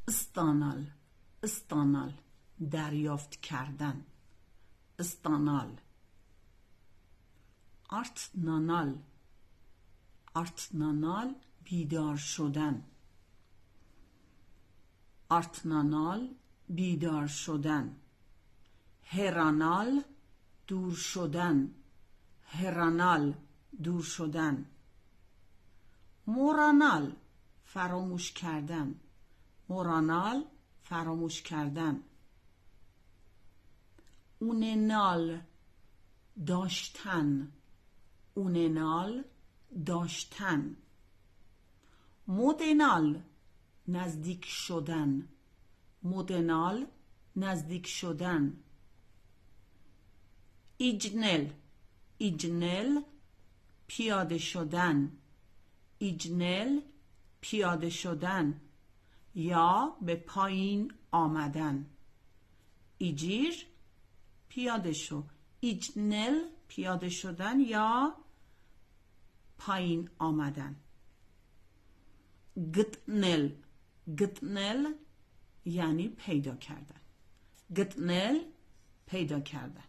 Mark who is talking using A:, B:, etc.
A: استانال استانال دریافت کردن. استانال. artnanal artnanal بیدار شدن. artnanal بیدار شدن. هرانال دور شدن. هرانال دور شدن. مورانال فراموش کردن. مورانال فراموش کردن. اوننال داشتن. اوننال داشتن. مودنال نزدیک شدن. مودنال نزدیک شدن. ایجنل ایجنل پیاده شدن. ایجنل پیاده شدن یا به پایین آمدن. ایجیر پیاده شو. ایجنل پیاده شدن یا پایین آمدن. گتنل گتنل یعنی پیدا کردن. گتنل پیدا کردن.